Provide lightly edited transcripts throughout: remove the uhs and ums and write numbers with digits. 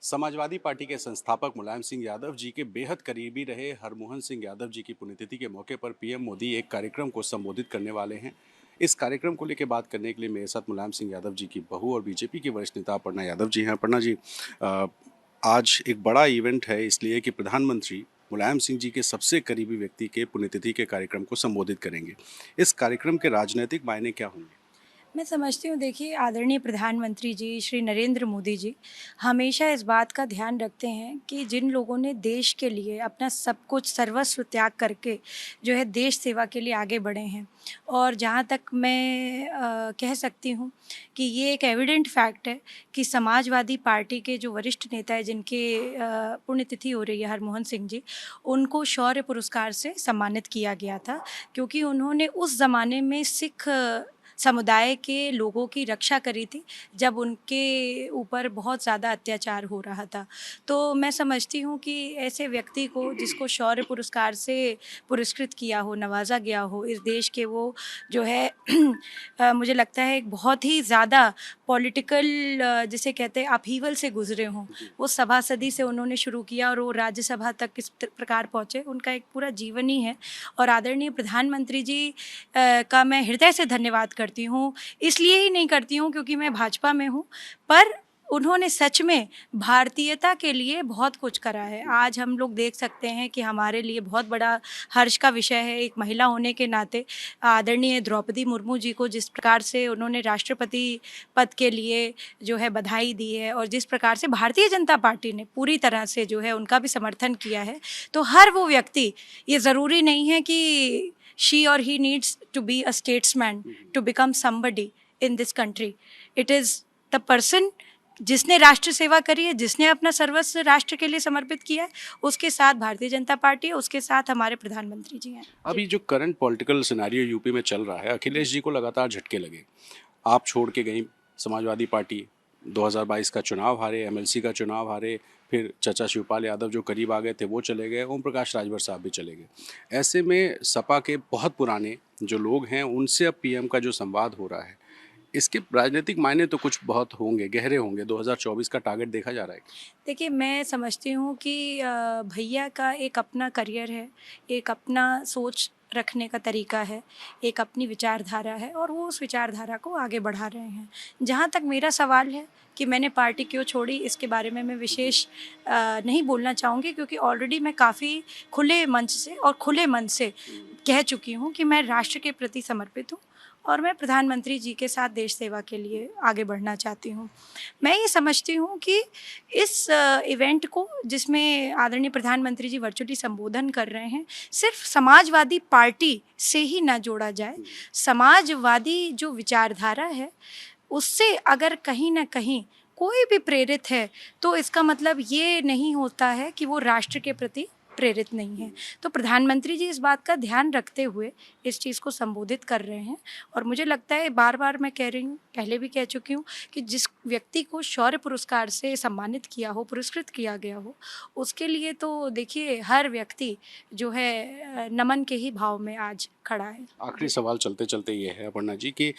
Samajwadi party के संस्थापक मुलायम सिंह यादव जी के बेहद करीबी रहे हरमोहन सिंह यादव जी की पुण्यतिथि के मौके पर पीएम मोदी एक कार्यक्रम को संबोधित करने वाले हैं। इस कार्यक्रम को लेकर बात करने के लिए मेरे साथ मुलायम सिंह यादव जी की बहू और बीजेपी की वरिष्ठ नेता अपर्णा यादव जी हैं। अपर्णा जी, आज एक बड़ा इवेंट है इसलिए कि प्रधानमंत्री मुलायम सिंह जी के सबसे करीबी व्यक्ति के पुण्यतिथि के कार्यक्रम को संबोधित करेंगे। इस कार्यक्रम के राजनीतिक मायने क्या होंगे? मैं समझती हूँ, देखिए, आदरणीय प्रधानमंत्री जी श्री नरेंद्र मोदी जी हमेशा इस बात का ध्यान रखते हैं कि जिन लोगों ने देश के लिए अपना सब कुछ सर्वस्व त्याग करके जो है देश सेवा के लिए आगे बढ़े हैं। और जहाँ तक मैं कह सकती हूँ कि ये एक एविडेंट फैक्ट है कि समाजवादी पार्टी के जो वरिष्ठ नेता है जिनके पुण्यतिथि हो रही है, हरमोहन सिंह जी, उनको शौर्य पुरस्कार से सम्मानित किया गया था, क्योंकि उन्होंने उस ज़माने में सिख समुदाय के लोगों की रक्षा करी थी जब उनके ऊपर बहुत ज़्यादा अत्याचार हो रहा था। तो मैं समझती हूँ कि ऐसे व्यक्ति को जिसको शौर्य पुरस्कार से पुरस्कृत किया हो, नवाजा गया हो इस देश के, वो जो है मुझे लगता है एक बहुत ही ज़्यादा पॉलिटिकल जिसे कहते हैं अपहीवल से गुजरे हों। वो सभासदी से उन्होंने शुरू किया और वो राज्यसभा तक किस प्रकार पहुँचे, उनका एक पूरा जीवन ही है। और आदरणीय प्रधानमंत्री जी का मैं हृदय से धन्यवाद करती हूँ। इसलिए ही नहीं करती हूँ क्योंकि मैं भाजपा में हूँ, पर उन्होंने सच में भारतीयता के लिए बहुत कुछ करा है। आज हम लोग देख सकते हैं कि हमारे लिए बहुत बड़ा हर्ष का विषय है, एक महिला होने के नाते आदरणीय द्रौपदी मुर्मू जी को जिस प्रकार से उन्होंने राष्ट्रपति पद के लिए जो है बधाई दी है और जिस प्रकार से भारतीय जनता पार्टी ने पूरी तरह से जो है उनका भी समर्थन किया है। तो हर वो व्यक्ति, ये ज़रूरी नहीं है कि she or he needs to be a statesman to become somebody in this country. It is the person जिसने राष्ट्र सेवा करी है, जिसने अपना सर्वस्व राष्ट्र के लिए समर्पित किया है, उसके साथ भारतीय जनता पार्टी है, उसके साथ हमारे प्रधानमंत्री जी हैं। अभी जो करंट पॉलिटिकल सिनेरियो यूपी में चल रहा है, अखिलेश जी को लगातार झटके लगे। आप छोड़ के गई समाजवादी पार्टी, 2022 का चुनाव हारे, एमएलसी का चुनाव हारे, फिर चाचा शिवपाल यादव जो करीब आ गए थे वो चले गए, ओम प्रकाश राजभर साहब भी चले गए। ऐसे में सपा के बहुत पुराने जो लोग हैं उनसे अब पीएम का जो संवाद हो रहा है, इसके राजनीतिक मायने तो कुछ बहुत होंगे, गहरे होंगे। 2024 का टारगेट देखा जा रहा है। देखिए, मैं समझती हूँ कि भैया का एक अपना करियर है, एक अपना सोच रखने का तरीका है, एक अपनी विचारधारा है और वो उस विचारधारा को आगे बढ़ा रहे हैं। जहाँ तक मेरा सवाल है कि मैंने पार्टी क्यों छोड़ी, इसके बारे में मैं विशेष नहीं बोलना चाहूँगी, क्योंकि ऑलरेडी मैं काफ़ी खुले मंच से और खुले मन से कह चुकी हूँ कि मैं राष्ट्र के प्रति समर्पित हूँ और मैं प्रधानमंत्री जी के साथ देश सेवा के लिए आगे बढ़ना चाहती हूँ। मैं ये समझती हूँ कि इस इवेंट को, जिसमें आदरणीय प्रधानमंत्री जी वर्चुअली संबोधन कर रहे हैं, सिर्फ समाजवादी पार्टी से ही ना जोड़ा जाए। समाजवादी जो विचारधारा है उससे अगर कहीं ना कहीं कोई भी प्रेरित है तो इसका मतलब ये नहीं होता है कि वो राष्ट्र के प्रति प्रेरित नहीं है। तो प्रधानमंत्री जी इस बात का ध्यान रखते हुए इस चीज़ को संबोधित कर रहे हैं और मुझे लगता है, बार बार मैं कह रही हूँ, पहले भी कह चुकी हूँ, कि जिस व्यक्ति को शौर्य पुरस्कार से सम्मानित किया हो, पुरस्कृत किया गया हो, उसके लिए तो देखिए हर व्यक्ति जो है नमन के ही भाव में आज खड़ा है। आखिरी सवाल चलते चलते ये है अपर्णा जी कि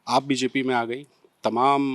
आप बीजेपी में आ गई, तमाम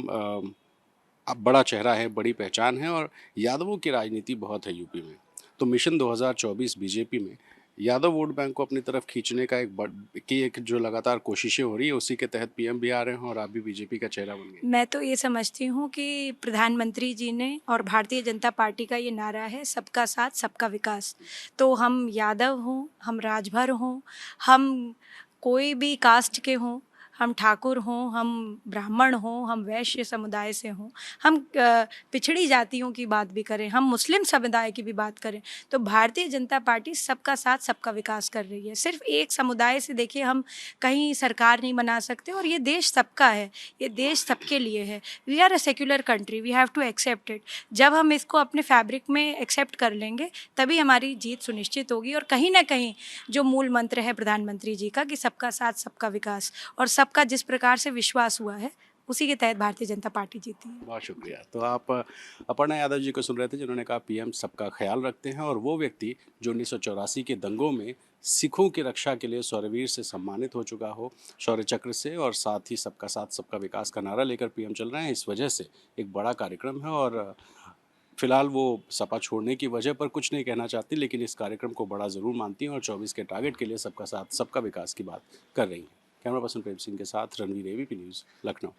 अब बड़ा चेहरा है, बड़ी पहचान है और यादवों की राजनीति बहुत है यूपी में। तो मिशन 2024 बीजेपी में यादव वोट बैंक को अपनी तरफ खींचने का एक जो लगातार कोशिशें हो रही है, उसी के तहत पीएम भी आ रहे हैं और आप भी बीजेपी का चेहरा बन गए। मैं तो ये समझती हूँ कि प्रधानमंत्री जी ने और भारतीय जनता पार्टी का ये नारा है, सबका साथ सबका विकास। तो हम यादव हों, हम राजभर हों, हम कोई भी कास्ट के हों, हम ठाकुर हों, हम ब्राह्मण हों, हम वैश्य समुदाय से हों, हम पिछड़ी जातियों की बात भी करें, हम मुस्लिम समुदाय की भी बात करें, तो भारतीय जनता पार्टी सबका साथ सबका विकास कर रही है। सिर्फ एक समुदाय से देखिए हम कहीं सरकार नहीं बना सकते और ये देश सबका है, ये देश सबके लिए है। We are a secular country, we have to accept it. जब हम इसको अपने फैब्रिक में एक्सेप्ट कर लेंगे तभी हमारी जीत सुनिश्चित होगी। और कहीं ना कहीं जो मूल मंत्र है प्रधानमंत्री जी का कि सबका साथ सबका विकास और सबका जिस प्रकार से विश्वास हुआ है, उसी के तहत भारतीय जनता पार्टी जीती है। बहुत शुक्रिया। तो आप अपर्णा यादव जी को सुन रहे थे, जिन्होंने कहा पीएम सबका ख्याल रखते हैं और वो व्यक्ति जो 1984 के दंगों में सिखों की रक्षा के लिए शौर्यवीर से सम्मानित हो चुका हो, शौर्य चक्र से, और साथ ही सबका साथ सबका विकास का नारा लेकर पीएम चल रहे हैं। इस वजह से एक बड़ा कार्यक्रम है और फिलहाल वो सपा छोड़ने की वजह पर कुछ नहीं कहना चाहती, लेकिन इस कार्यक्रम को बड़ा ज़रूर मानती हैं और 24 के टारगेट के लिए सबका साथ सबका विकास की बात कर रही हैं। कैमरा पर्सन प्रेम सिंह के साथ रणवीर, एबीपी न्यूज़, लखनऊ।